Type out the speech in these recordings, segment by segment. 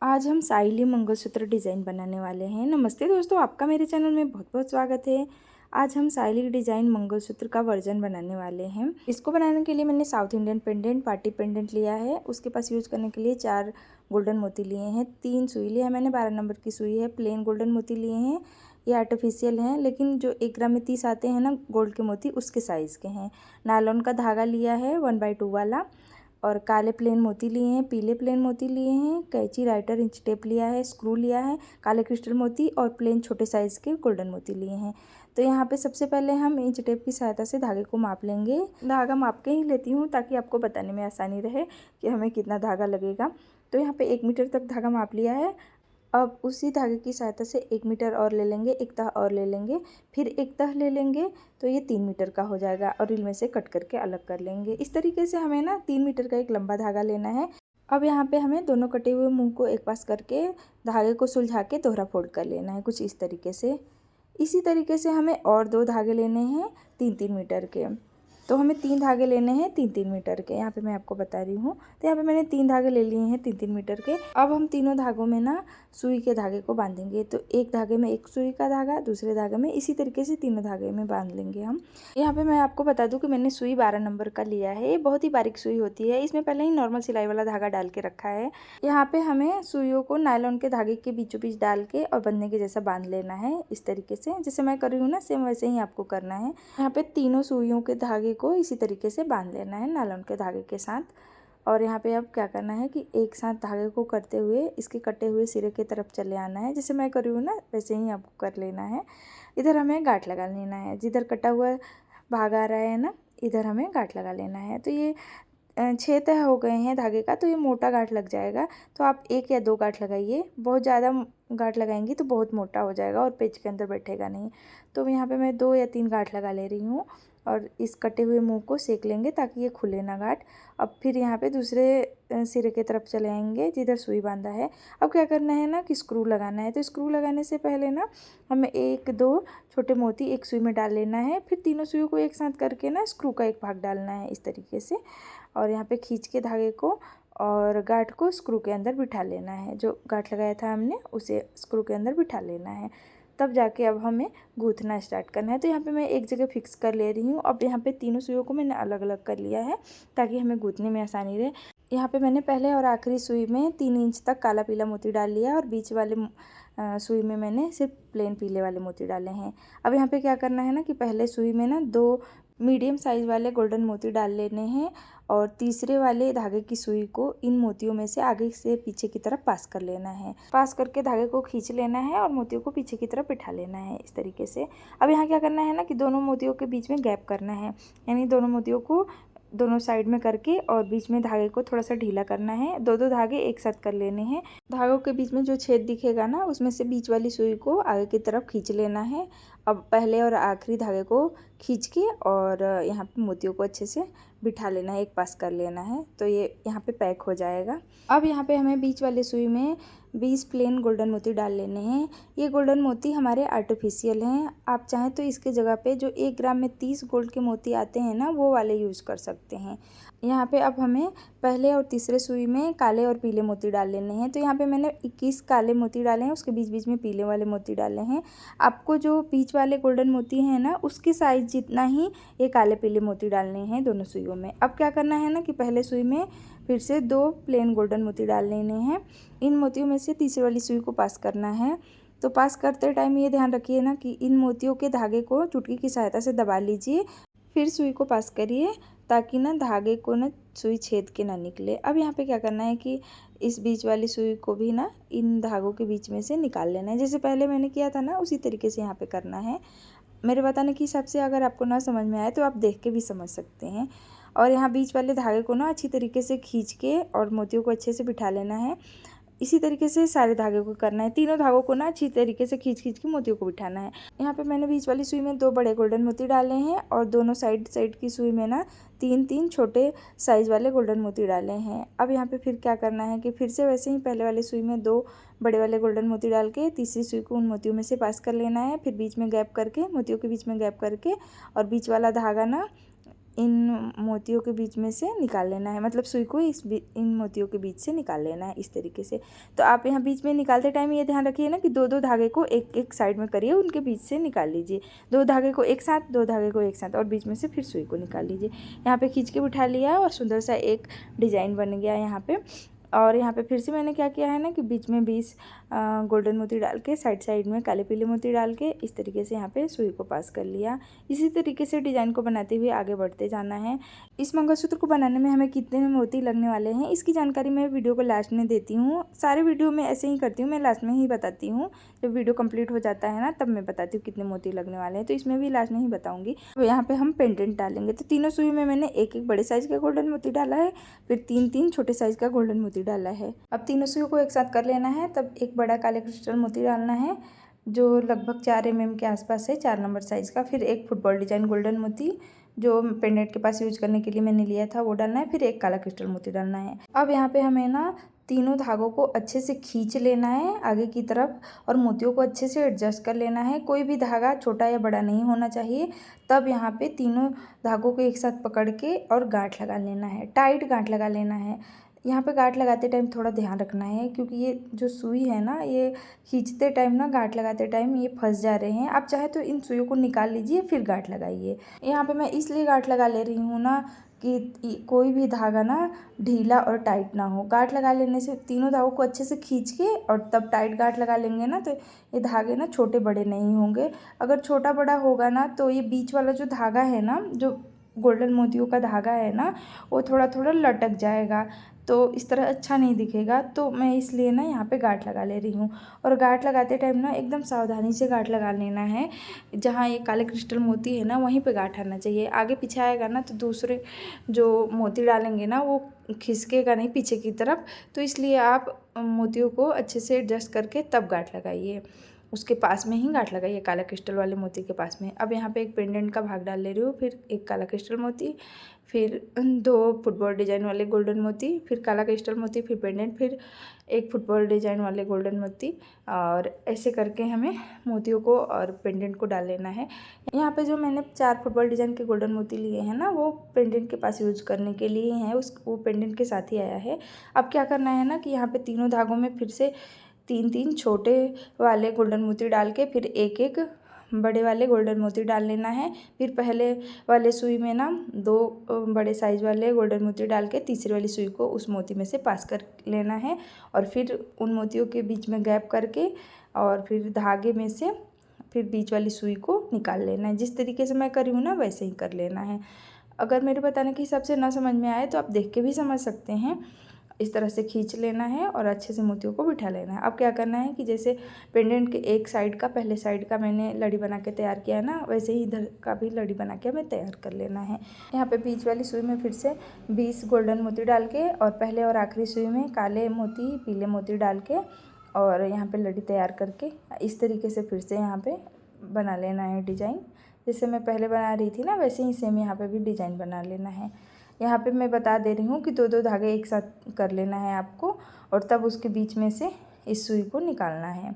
आज हम साइली मंगलसूत्र डिज़ाइन बनाने वाले हैं। नमस्ते दोस्तों, आपका मेरे चैनल में बहुत बहुत स्वागत है। आज हम साइली डिज़ाइन मंगलसूत्र का वर्जन बनाने वाले हैं। इसको बनाने के लिए मैंने south Indian pendant, party pendant लिया है। उसके पास यूज करने के लिए 4 गोल्डन मोती लिए हैं, 3 सुई लिया है मैंने, 12 नंबर की सुई है। प्लेन गोल्डन मोती लिए हैं, ये आर्टिफिशियल हैं, लेकिन जो 1 ग्राम में 30 आते हैं ना गोल्ड के मोती, उसके साइज़ के हैं। नायलॉन का धागा लिया है 1/2 वाला, और काले प्लेन मोती लिए हैं, पीले प्लेन मोती लिए हैं, कैंची, राइटर, इंच टेप लिया है, स्क्रू लिया है, काले क्रिस्टल मोती और प्लेन छोटे साइज़ के गोल्डन मोती लिए हैं। तो यहाँ पे सबसे पहले हम इंच टेप की सहायता से धागे को माप लेंगे। धागा माप के ही लेती हूँ ताकि आपको बताने में आसानी रहे कि हमें कितना धागा लगेगा। तो यहाँ पे 1 मीटर तक धागा माप लिया है। अब उसी धागे की सहायता से 1 मीटर और ले लेंगे, एक तह और ले लेंगे, फिर एक तह ले लेंगे, तो ये 3 मीटर का हो जाएगा और रील में से कट करके अलग कर लेंगे। इस तरीके से हमें ना 3 मीटर का एक लंबा धागा लेना है। अब यहाँ पे हमें दोनों कटे हुए मुंह को एक पास करके धागे को सुलझा के दोहरा फोल्ड कर लेना है, कुछ इस तरीके से। इसी तरीके से हमें और 2 धागे लेने हैं 3-3 मीटर के। तो हमें 3 धागे लेने हैं 3-3 मीटर के। यहाँ पे मैं आपको बता रही हूँ। तो यहाँ पे मैंने 3 धागे ले लिए हैं 3-3 मीटर के। अब हम तीनों धागों में ना सुई के धागे को बांधेंगे। तो एक धागे में एक सुई का धागा, दूसरे धागे में, इसी तरीके से तीनों धागे में बांध लेंगे हम। यहाँ पे मैं आपको बता दूँ कि मैंने सुई 12 नंबर का लिया है। ये बहुत ही बारीक सुई होती है। इसमें पहले ही नॉर्मल सिलाई वाला धागा डाल के रखा है। यहाँ पे हमें सुइयों को नायलॉन के धागे के बीचों बीच डाल के और बंधने के जैसा बांध लेना है, इस तरीके से। जैसे मैं कर रही हूँ ना, सेम वैसे ही आपको करना है। यहाँ पे तीनों सुइयों के धागे को इसी तरीके से बांध लेना है नायलॉन के धागे के साथ। और यहाँ पे अब क्या करना है कि एक साथ धागे को करते हुए इसके कटे हुए सिरे की तरफ चले आना है। जैसे मैं कर रही हूँ ना, वैसे ही आपको कर लेना है। इधर हमें गांठ लगा लेना है, जिधर कटा हुआ भाग आ रहा है ना, इधर हमें गांठ लगा लेना है। तो ये 6 तह हो गए हैं धागे का, तो ये मोटा गांठ लग जाएगा। तो आप 1 या 2 गांठ लगाइए, बहुत ज़्यादा गांठ लगाएंगी तो बहुत मोटा हो जाएगा और पेच के अंदर बैठेगा नहीं। तो यहाँ पे मैं 2 या 3 गांठ लगा ले रही हूँ और इस कटे हुए मुंह को सेक लेंगे ताकि ये खुले ना गांठ। अब फिर यहाँ पे दूसरे सिरे की तरफ चले आएंगे जिधर सुई बांधा है। अब क्या करना है ना कि स्क्रू लगाना है। तो स्क्रू लगाने से पहले ना हमें 1-2 छोटे मोती एक सुई में डाल लेना है, फिर तीनों सुइयों को एक साथ करके ना स्क्रू का एक भाग डालना है, इस तरीके से। और यहाँ पे खींच के धागे को और गांठ को स्क्रू के अंदर बिठा लेना है। जो गांठ लगाया था हमने उसे स्क्रू के अंदर बिठा लेना है। तब जाके अब हमें गूँथना स्टार्ट करना है। तो यहाँ पे मैं एक जगह फिक्स कर ले रही हूँ। अब यहाँ पे तीनों सुइयों को मैंने अलग अलग कर लिया है ताकि हमें गूँथने में आसानी रहे। यहाँ पे मैंने पहले और आखिरी सुई में 3 इंच तक काला पीला मोती डाल लिया और बीच वाले सुई में मैंने सिर्फ प्लेन पीले वाले मोती डाले हैं। अब यहाँ पे क्या करना है ना कि पहले सुई में ना 2 मीडियम साइज़ वाले गोल्डन मोती डाल लेने हैं और तीसरे वाले धागे की सुई को इन मोतियों में से आगे से पीछे की तरफ पास कर लेना है। पास करके धागे को खींच लेना है और मोतियों को पीछे की तरफ बिठा लेना है, इस तरीके से। अब यहाँ क्या करना है ना कि दोनों मोतियों के बीच में गैप करना है, यानी दोनों मोतियों को दोनों साइड में करके और बीच में धागे को थोड़ा सा ढीला करना है। 2-2 धागे एक साथ कर लेने हैं। धागों के बीच में जो छेद दिखेगा ना, उसमें से बीच वाली सुई को आगे की तरफ खींच लेना है। अब पहले और आखिरी धागे को खींच के और यहाँ पे मोतियों को अच्छे से बिठा लेना है, एक पास कर लेना है, तो ये यहाँ पे पैक हो जाएगा। अब यहाँ पे हमें बीच वाले सुई में 20 प्लेन गोल्डन मोती डाल लेने हैं। ये गोल्डन मोती हमारे आर्टिफिशियल हैं। आप चाहें तो इसके जगह पे जो 1 ग्राम में 30 गोल्ड के मोती आते हैं ना, वो वाले यूज़ कर सकते हैं। यहाँ पे अब हमें पहले और तीसरे सुई में काले और पीले मोती डाल लेने हैं। तो यहाँ पे मैंने 21 काले मोती डाले हैं, उसके बीच बीच में पीले वाले मोती डाले हैं। आपको जो बीच वाले गोल्डन मोती हैं ना, उसके साइज जितना ही ये काले पीले मोती डालने हैं दोनों सुइयों में। अब क्या करना है ना कि पहले सुई में फिर से 2 प्लेन गोल्डन मोती डाल लेने हैं। इन मोतियों में से तीसरी वाली सुई को पास करना है। तो पास करते टाइम ये ध्यान रखिए ना कि इन मोतियों के धागे को चुटकी की सहायता से दबा लीजिए, फिर सुई को पास करिए ताकि ना धागे को ना सुई छेद के ना निकले। अब यहाँ पे क्या करना है कि इस बीच वाली सुई को भी ना इन धागों के बीच में से निकाल लेना है। जैसे पहले मैंने किया था ना, उसी तरीके से यहाँ पे करना है। मेरे बताने के हिसाब से अगर आपको ना समझ में आए तो आप देख के भी समझ सकते हैं। और यहाँ बीच वाले धागे को ना अच्छी तरीके से खींच के और मोतियों को अच्छे से बिठा लेना है। इसी तरीके से सारे धागे को करना है। तीनों धागों को ना अच्छी तरीके से खींच खींच के मोतियों को बिठाना है। यहाँ पे मैंने बीच वाली सुई में 2 बड़े गोल्डन मोती डाले हैं और दोनों साइड की सुई में ना 3-3 छोटे साइज़ वाले गोल्डन मोती डाले हैं। अब यहाँ पे फिर क्या करना है कि फिर से वैसे ही पहले वाली सुई में 2 बड़े वाले गोल्डन मोती डाल के तीसरी सुई को उन मोतियों में से पास कर लेना है। फिर बीच में गैप करके, मोतियों के बीच में गैप करके और बीच वाला धागा ना इन मोतियों के बीच में से निकाल लेना है, मतलब सुई को इन मोतियों के बीच से निकाल लेना है इस तरीके से। तो आप यहाँ बीच में निकालते टाइम ये ध्यान रखिए ना कि दो दो धागे को एक एक साइड में करिए, उनके बीच से निकाल लीजिए। दो धागे को एक साथ, दो धागे को एक साथ, और बीच में से फिर सुई को निकाल लीजिए। यहाँ पे खींच के बिठा लिया और सुंदर सा एक डिज़ाइन बन गया यहाँ पे। और यहाँ पे फिर से मैंने क्या किया है ना कि बीच में 20 गोल्डन मोती डाल के साइड में काले पीले मोती डाल के इस तरीके से यहाँ पे सुई को पास कर लिया। इसी तरीके से डिज़ाइन को बनाते हुए आगे बढ़ते जाना है। इस मंगलसूत्र को बनाने में हमें कितने मोती लगने वाले हैं इसकी जानकारी मैं वीडियो को लास्ट में देती हूँ। सारे वीडियो में ऐसे ही करती हूँ, मैं लास्ट में ही बताती हूँ। जब वीडियो कंप्लीट हो जाता है ना तब मैं बताती हूँ कितने मोती लगने वाले हैं, तो इसमें भी लास्ट में ही बताऊँगी। तो यहाँ पर हम पेंडेंट डालेंगे। तो तीनों सुई में मैंने एक एक बड़े साइज़ का गोल्डन मोती डाला है, फिर तीन छोटे साइज़ का गोल्डन मोती डाला है। अब तीनों सुइयों को एक साथ कर लेना है। तब एक बड़ा काले क्रिस्टल मोती डालना है जो लगभग 4 mm के आसपास है, 4 नंबर साइज़ का। फिर एक फुटबॉल डिजाइन गोल्डन मोती जो पेंडेंट के पास यूज करने के लिए मैंने लिया था वो डालना है। फिर एक काला क्रिस्टल मोती डालना है। अब यहाँ पे हमें ना तीनों धागों को अच्छे से खींच लेना है आगे की तरफ और मोतियों को अच्छे से एडजस्ट कर लेना है। कोई भी धागा छोटा या बड़ा नहीं होना चाहिए। तब यहाँ पे तीनों धागों को एक साथ पकड़ के और गांठ लगा लेना है, टाइट गांठ लगा लेना है। यहाँ पे गांठ लगाते टाइम थोड़ा ध्यान रखना है क्योंकि ये जो सुई है ना ये खींचते टाइम ना गांठ लगाते टाइम ये फंस जा रहे हैं। आप चाहे तो इन सुइयों को निकाल लीजिए फिर गांठ लगाइए। यहाँ पे मैं इसलिए गांठ लगा ले रही हूँ ना कि कोई भी धागा ना ढीला और टाइट ना हो। गांठ लगा लेने से तीनों धागों को अच्छे से खींच के और तब टाइट गांठ लगा लेंगे ना तो ये धागे ना छोटे बड़े नहीं होंगे। अगर छोटा बड़ा होगा ना तो ये बीच वाला जो धागा है ना, जो गोल्डन मोतियों का धागा है ना, वो थोड़ा थोड़ा लटक जाएगा, तो इस तरह अच्छा नहीं दिखेगा। तो मैं इसलिए ना यहाँ पे गांठ लगा ले रही हूँ। और गांठ लगाते टाइम ना एकदम सावधानी से गांठ लगा लेना है। जहाँ ये काले क्रिस्टल मोती है ना वहीं पे गांठ आना चाहिए। आगे पीछे आएगा ना तो दूसरे जो मोती डालेंगे ना वो खिसकेगा नहीं पीछे की तरफ। तो इसलिए आप मोतियों को अच्छे से एडजस्ट करके तब गांठ लगाइए, उसके पास में ही गांठ लगाइए काला क्रिस्टल वाले मोती के पास में। अब यहाँ पे एक पेंडेंट का भाग डाल ले रही हूँ, फिर एक काला क्रिस्टल मोती, फिर 2 फुटबॉल डिजाइन वाले गोल्डन मोती, फिर काला क्रिस्टल मोती, फिर पेंडेंट, फिर एक फुटबॉल डिजाइन वाले गोल्डन मोती। और ऐसे करके हमें मोतियों को और पेंडेंट को डाल लेना है। यहाँ पे जो मैंने 4 फुटबॉल डिजाइन के गोल्डन मोती लिए हैं ना वो पेंडेंट के पास यूज करने के लिए हैं, वो पेंडेंट के साथ ही आया है। अब क्या करना है ना कि यहाँ पे तीनों धागों में फिर से 3 छोटे वाले गोल्डन मोती डाल के फिर एक एक बड़े वाले गोल्डन मोती डाल लेना है। फिर पहले वाले सुई में ना 2 बड़े साइज़ वाले गोल्डन मोती डाल के तीसरी वाली सुई को उस मोती में से पास कर लेना है और फिर उन मोतियों के बीच में गैप करके और फिर धागे में से फिर बीच वाली सुई को निकाल लेना है। जिस तरीके से मैं करी हूँ ना वैसे ही कर लेना है। अगर मेरे बताने के हिसाब से ना समझ में आए तो आप देख के भी समझ सकते हैं। इस तरह से खींच लेना है और अच्छे से मोतियों को बिठा लेना है। अब क्या करना है कि जैसे पेंडेंट के एक साइड का पहले साइड का मैंने लड़ी बना के तैयार किया है ना, वैसे ही इधर का भी लड़ी बना के हमें तैयार कर लेना है। यहाँ पे बीच वाली सुई में फिर से 20 गोल्डन मोती डाल के और पहले और आखिरी सुई में काले मोती पीले मोती डाल के और यहाँ पे लड़ी तैयार करके इस तरीके से फिर से यहाँ पे बना लेना है डिज़ाइन। जैसे मैं पहले बना रही थी ना वैसे ही सेम यहाँ पे भी डिज़ाइन बना लेना है। यहाँ पे मैं बता दे रही हूँ कि 2 धागे एक साथ कर लेना है आपको और तब उसके बीच में से इस सुई को निकालना है।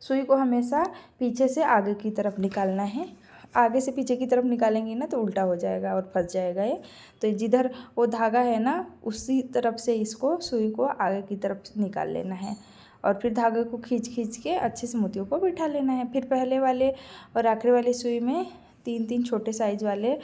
सुई को हमेशा पीछे से आगे की तरफ निकालना है। आगे से पीछे की तरफ निकालेंगे ना तो उल्टा हो जाएगा और फंस जाएगा ये। तो जिधर वो धागा है ना उसी तरफ से इसको सुई को आगे की तरफ निकाल लेना है और फिर धागे को खींच के अच्छे से मोतियों को बिठा लेना है। फिर पहले वाले और आखिरी वाली सुई में 3 छोटे साइज़ वाले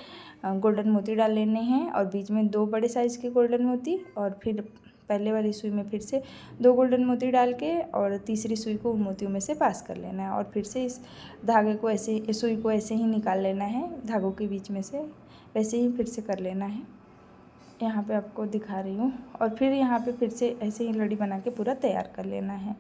गोल्डन मोती डाल लेने हैं और बीच में 2 बड़े साइज़ के गोल्डन मोती और फिर पहले वाली सुई में फिर से 2 गोल्डन मोती डाल के और तीसरी सुई को उन मोतियों में से पास कर लेना है और फिर से इस धागे को ऐसे सुई को ऐसे ही निकाल लेना है धागों के बीच में से, वैसे ही फिर से कर लेना है। यहाँ पे आपको दिखा रही हूँ और फिर यहाँ पे फिर से ऐसे ही लड़ी बना के पूरा तैयार कर लेना है।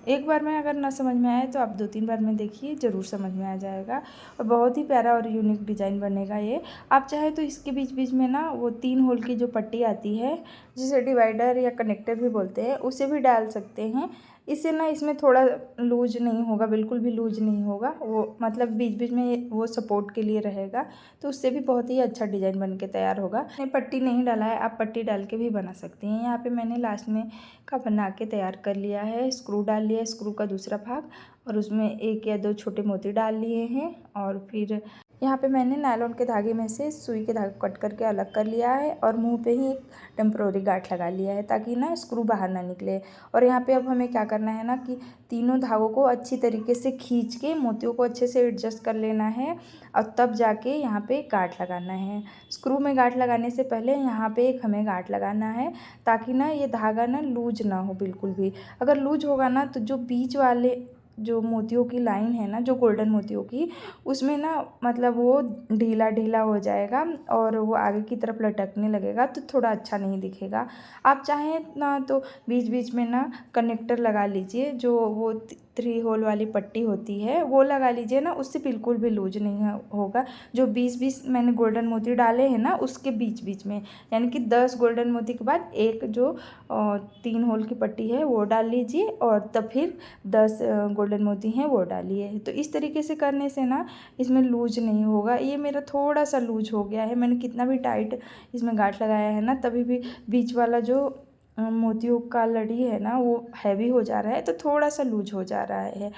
एक बार में अगर ना समझ में आए तो आप 2-3 बार में देखिए, ज़रूर समझ में आ जाएगा और बहुत ही प्यारा और यूनिक डिज़ाइन बनेगा ये। आप चाहे तो इसके बीच बीच में ना वो 3 होल की जो पट्टी आती है जिसे डिवाइडर या कनेक्टर भी बोलते हैं उसे भी डाल सकते हैं। इससे ना इसमें थोड़ा लूज नहीं होगा, बिल्कुल भी लूज नहीं होगा, वो मतलब बीच बीच में वो सपोर्ट के लिए रहेगा, तो उससे भी बहुत ही अच्छा डिज़ाइन बन के तैयार होगा। मैंने पट्टी नहीं डाला है, आप पट्टी डाल के भी बना सकते हैं। यहाँ पे मैंने लास्ट में का बना के तैयार कर लिया है, स्क्रू डाल लिया है, स्क्रू का दूसरा भाग और उसमें 1 या 2 छोटे मोती डाल लिए हैं और फिर यहाँ पे मैंने नायलॉन के धागे में से सुई के धागे कट करके अलग कर लिया है और मुंह पे ही एक टेम्प्रोरी गांठ लगा लिया है ताकि ना स्क्रू बाहर ना निकले। और यहाँ पे अब हमें क्या करना है ना कि तीनों धागों को अच्छी तरीके से खींच के मोतियों को अच्छे से एडजस्ट कर लेना है और तब जाके यहाँ पे गांठ लगाना है। स्क्रू में गांठ लगाने से पहले यहाँ पे एक हमें गांठ लगाना है ताकि ना ये धागा ना लूज ना हो बिल्कुल भी। अगर लूज होगा ना तो जो बीच वाले जो मोतियों की लाइन है ना, जो गोल्डन मोतियों की, उसमें ना मतलब वो ढीला ढीला हो जाएगा और वो आगे की तरफ लटकने लगेगा तो थोड़ा अच्छा नहीं दिखेगा। आप चाहें ना तो बीच बीच में ना कनेक्टर लगा लीजिए, जो वो 3 होल वाली पट्टी होती है वो लगा लीजिए ना, उससे बिल्कुल भी लूज नहीं होगा। जो 20-20 मैंने गोल्डन मोती डाले हैं ना उसके बीच बीच में, यानी कि 10 गोल्डन मोती के बाद एक जो 3 होल की पट्टी है वो डाल लीजिए और तब फिर 10 गोल्डन मोती हैं वो डालिए। तो इस तरीके से करने से ना इसमें लूज नहीं होगा। ये मेरा थोड़ा सा लूज हो गया है, मैंने कितना भी टाइट इसमें गांठ लगाया है ना तभी भी बीच वाला जो मोतियों का लड़ी है ना वो हैवी हो जा रहा है, तो थोड़ा सा लूज हो जा रहा है।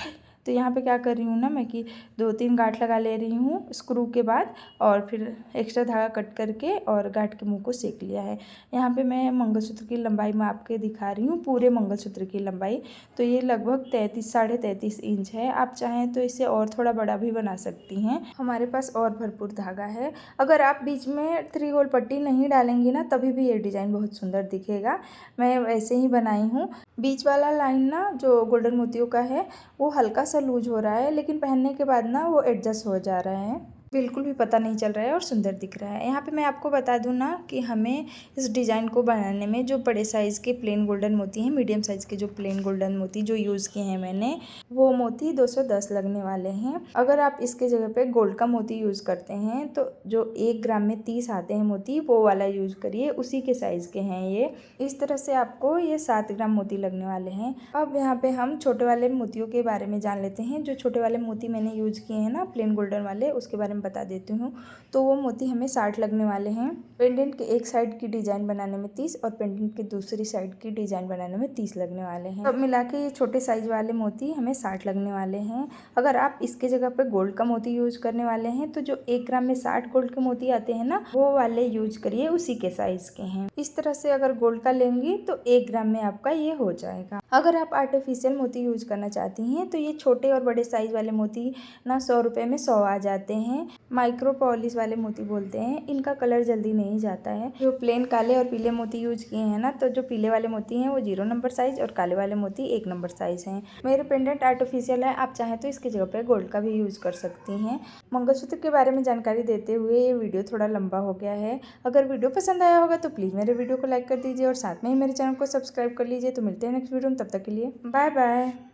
तो यहाँ पे क्या कर रही हूँ ना मैं कि 2-3 गांठ लगा ले रही हूँ स्क्रू के बाद और फिर एक्स्ट्रा धागा कट करके और गांठ के मुंह को सेक लिया है। यहाँ पे मैं मंगलसूत्र की लंबाई माप के दिखा रही हूँ, पूरे मंगलसूत्र की लंबाई। तो ये लगभग 33-33.5 इंच है। आप चाहें तो इसे और थोड़ा बड़ा भी बना सकती हैं, हमारे पास और भरपूर धागा है। अगर आप बीच में 3 होल पट्टी नहीं डालेंगी ना तभी भी ये डिज़ाइन बहुत सुंदर दिखेगा। मैं वैसे ही बनाई हूँ। बीच वाला लाइन ना जो गोल्डन मोतियों का है वो हल्का सा लूज हो रहा है, लेकिन पहनने के बाद ना वो एडजस्ट हो जा रहा है, बिल्कुल भी पता नहीं चल रहा है और सुंदर दिख रहा है। यहाँ पे मैं आपको बता दूँ ना कि हमें इस डिज़ाइन को बनाने में जो बड़े साइज़ के प्लेन गोल्डन मोती हैं, मीडियम साइज़ के जो प्लेन गोल्डन मोती जो यूज़ किए हैं मैंने, वो मोती 210 लगने वाले हैं। अगर आप इसके जगह पे गोल्ड का मोती यूज़ करते हैं तो जो 1 ग्राम में 30 आते हैं मोती, वो वाला यूज़ करिए, उसी के साइज़ के हैं ये। इस तरह से आपको ये 7 ग्राम मोती लगने वाले हैं। अब यहाँ पे हम छोटे वाले मोतियों के बारे में जान लेते हैं। जो छोटे वाले मोती मैंने यूज़ किए हैं ना प्लेन गोल्डन वाले, उसके बारे में बता देती हूँ। तो वो मोती हमें 60 लगने वाले हैं। पेंडेंट के एक साइड की डिज़ाइन बनाने में 30 और पेंडेंट की दूसरी साइड की डिज़ाइन बनाने में 30 लगने वाले हैं। सब मिला के ये छोटे साइज वाले मोती हमें 60 लगने वाले हैं। अगर आप इसके जगह पे गोल्ड का मोती यूज करने वाले हैं तो जो 1 ग्राम में 60 गोल्ड के मोती आते हैं ना, वो वाले यूज करिए, उसी के साइज के हैं। इस तरह से अगर गोल्ड का लेंगी तो 1 ग्राम में आपका ये हो जाएगा। अगर आप आर्टिफिशियल मोती यूज करना चाहती हैं तो ये छोटे और बड़े साइज वाले मोती ना 100 रुपये में 100 आ जाते हैं। माइक्रो पॉलिश वाले मोती बोलते हैं, इनका कलर जल्दी नहीं जाता है। जो प्लेन काले और पीले मोती यूज किए हैं ना, तो जो पीले वाले मोती हैं वो 0 नंबर साइज और काले वाले मोती 1 नंबर साइज हैं। मेरे पेंडेंट आर्टिफिशियल है, आप चाहें तो इसकी जगह पे गोल्ड का भी यूज कर सकती हैं। मंगलसूत्र के बारे में जानकारी देते हुए ये वीडियो थोड़ा लंबा हो गया है। अगर वीडियो पसंद आया होगा तो प्लीज़ मेरे वीडियो को लाइक कर दीजिए और साथ में ही मेरे चैनल को सब्सक्राइब कर लीजिए। तो मिलते हैं नेक्स्ट वीडियो में, तब तक के लिए बाय बाय।